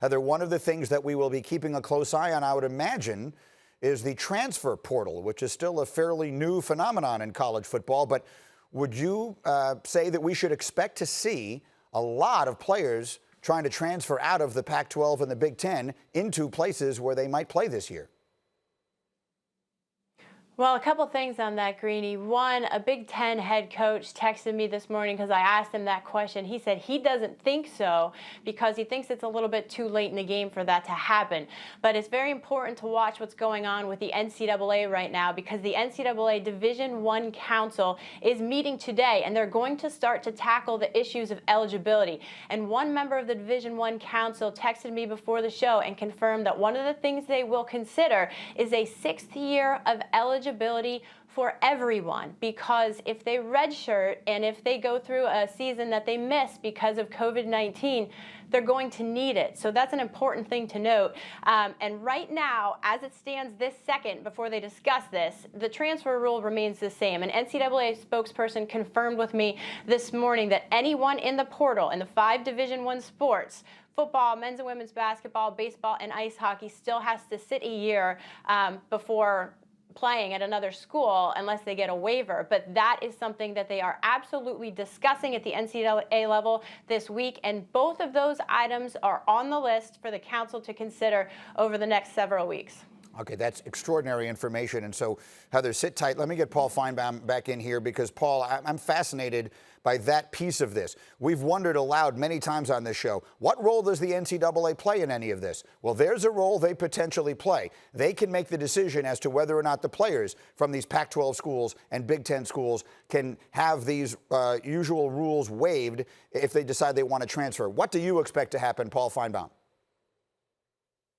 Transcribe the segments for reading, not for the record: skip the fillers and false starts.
Heather, one of the things that we will be keeping a close eye on, I would imagine, is the transfer portal, which is still a fairly new phenomenon in college football. But would you say that we should expect to see a lot of players trying to transfer out of the Pac-12 and the Big Ten into places where they might play this year? Well, a couple things on that, Greeny. One, a Big Ten head coach texted me this morning because I asked him that question. He said he doesn't think so because he thinks it's a little bit too late in the game for that to happen. But it's very important to watch what's going on with the NCAA right now, because the NCAA Division I Council is meeting today, and they're going to start to tackle the issues of eligibility. And one member of the Division I Council texted me before the show and confirmed that one of the things they will consider is a 6th year of eligibility for everyone, because if they redshirt and if they go through a season that they miss because of COVID-19, they're going to need it. So that's an important thing to note. And right now, as it stands this second, before they discuss this, the transfer rule remains the same. An NCAA spokesperson confirmed with me this morning that anyone in the portal in the 5 Division I sports, football, men's and women's basketball, baseball, and ice hockey, still has to sit a year before playing at another school unless they get a waiver. But that is something that they are absolutely discussing at the NCAA level this week, and both of those items are on the list for the council to consider over the next several weeks. Okay, that's extraordinary information. And so, Heather, sit tight. Let me get Paul Finebaum back in here, because, Paul, I'm fascinated by that piece of this. We've wondered aloud many times on this show, what role does the NCAA play in any of this? Well, there's a role they potentially play. They can make the decision as to whether or not the players from these Pac-12 schools and Big Ten schools can have these usual rules waived if they decide they want to transfer. What do you expect to happen, Paul Finebaum?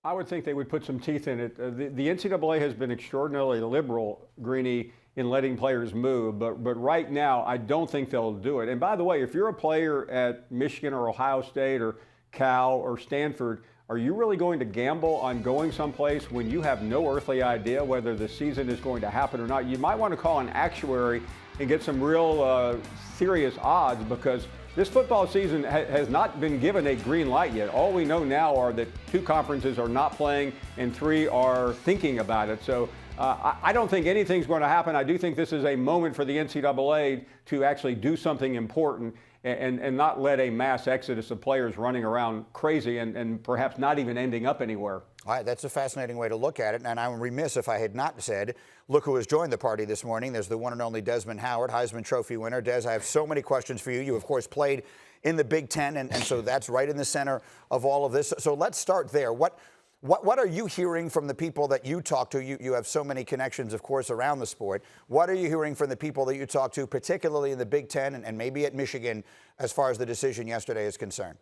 I would think they would put some teeth in it. The NCAA has been extraordinarily liberal, Greeny, in letting players move, but right now I don't think they'll do it. And by the way, if you're a player at Michigan or Ohio State or Cal or Stanford, are you really going to gamble on going someplace when you have no earthly idea whether the season is going to happen or not? You might want to call an actuary and get some real serious odds, because this football season has not been given a green light yet. All we know now are that 2 conferences are not playing and 3 are thinking about it. So I don't think anything's going to happen. I do think this is a moment for the NCAA to actually do something important and not let a mass exodus of players running around crazy and perhaps not even ending up anywhere. All right, that's a fascinating way to look at it, and I'm remiss if I had not said, look who has joined the party this morning. There's the one and only Desmond Howard, Heisman Trophy winner. Des, I have so many questions for you. You, of course, played in the Big Ten, and so that's right in the center of all of this. So let's start there. What are you hearing from the people that you talk to? You have so many connections, of course, around the sport. What are you hearing from the people that you talk to, particularly in the Big Ten and maybe at Michigan, as far as the decision yesterday is concerned?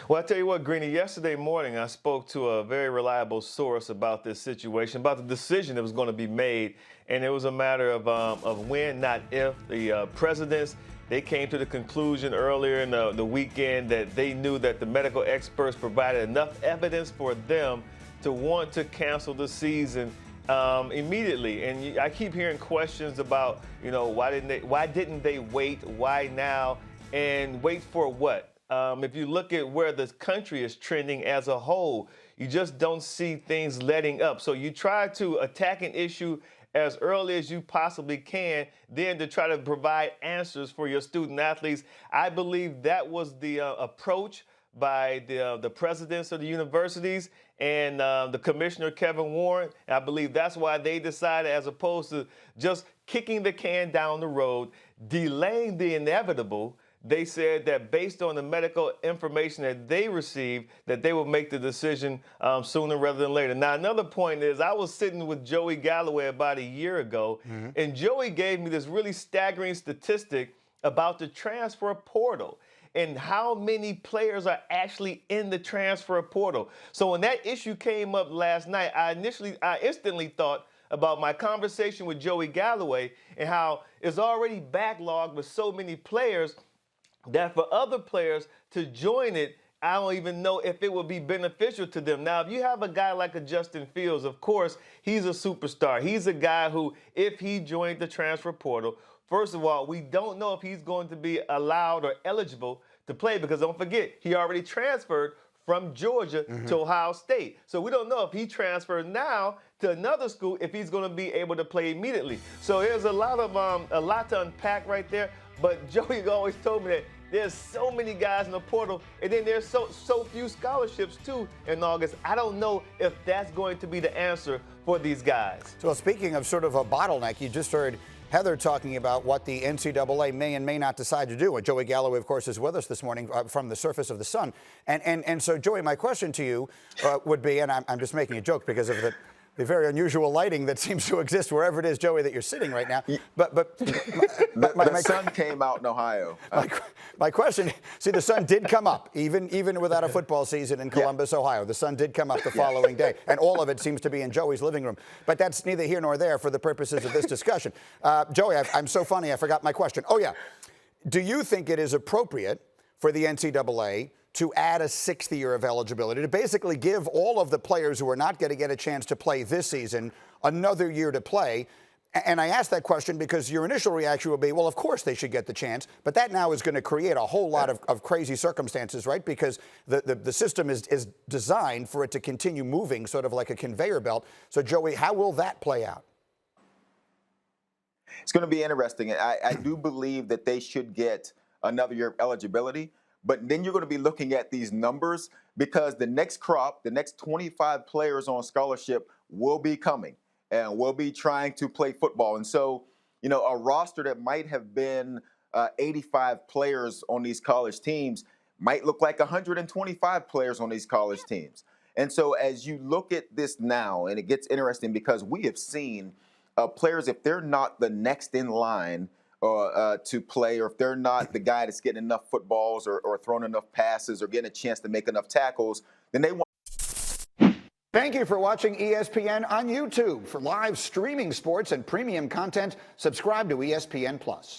Well, I tell you what, Greeny, yesterday morning I spoke to a very reliable source about this situation, about the decision that was going to be made, and it was a matter of when, not if. The presidents, they came to the conclusion earlier in the weekend that they knew that the medical experts provided enough evidence for them to want to cancel the season immediately. And I keep hearing questions about, why didn't they wait? Why now? And wait for what? If you look at where the country is trending as a whole, you just don't see things letting up. So you try to attack an issue as early as you possibly can, then to try to provide answers for your student athletes. I believe that was the approach by the presidents of the universities and the commissioner, Kevin Warren. I believe that's why they decided, as opposed to just kicking the can down the road, delaying the inevitable, they said that based on the medical information that they received, that they would make the decision sooner rather than later. Now, another point is I was sitting with Joey Galloway about a year ago, and Joey gave me this really staggering statistic about the transfer portal and how many players are actually in the transfer portal. So when that issue came up last night, I instantly thought about my conversation with Joey Galloway and how it's already backlogged with so many players that for other players to join it, I don't even know if it would be beneficial to them. Now, if you have a guy like a Justin Fields, of course, he's a superstar. He's a guy who, if he joined the transfer portal, first of all, we don't know if he's going to be allowed or eligible to play because don't forget, he already transferred from Georgia to Ohio State. So we don't know if he transfers now to another school if he's going to be able to play immediately. So there's a lot to unpack right there. But Joey always told me that there's so many guys in the portal, and then there's so few scholarships too in August. I don't know if that's going to be the answer for these guys. So speaking of sort of a bottleneck, you just heard Heather talking about what the NCAA may and may not decide to do. And Joey Galloway, of course, is with us this morning from the surface of the sun. And so, Joey, my question to you would be, and I'm just making a joke because of the very unusual lighting that seems to exist wherever it is, Joey, that you're sitting right now. But the sun came out in Ohio. My question, see, the sun did come up, even without a football season in Columbus, Ohio. The sun did come up the following day, and all of it seems to be in Joey's living room. But that's neither here nor there for the purposes of this discussion. Joey, I'm so funny, I forgot my question. Oh, yeah. Do you think it is appropriate for the NCAA to add a 6th year of eligibility, to basically give all of the players who are not going to get a chance to play this season another year to play? And I ask that question because your initial reaction will be, well, of course they should get the chance, but that now is going to create a whole lot of crazy circumstances, right? Because the system is designed for it to continue moving sort of like a conveyor belt. So, Joey, how will that play out? It's going to be interesting. I do believe that they should get another year of eligibility. But then you're going to be looking at these numbers because the next crop, the next 25 players on scholarship will be coming and will be trying to play football. And so, you know, a roster that might have been 85 players on these college teams might look like 125 players on these college teams. And so as you look at this now, and it gets interesting because we have seen players, if they're not the next in line to play, or if they're not the guy that's getting enough footballs or throwing enough passes or getting a chance to make enough tackles, then they want. Thank you for watching ESPN on YouTube. For live streaming sports and premium content, subscribe to ESPN+.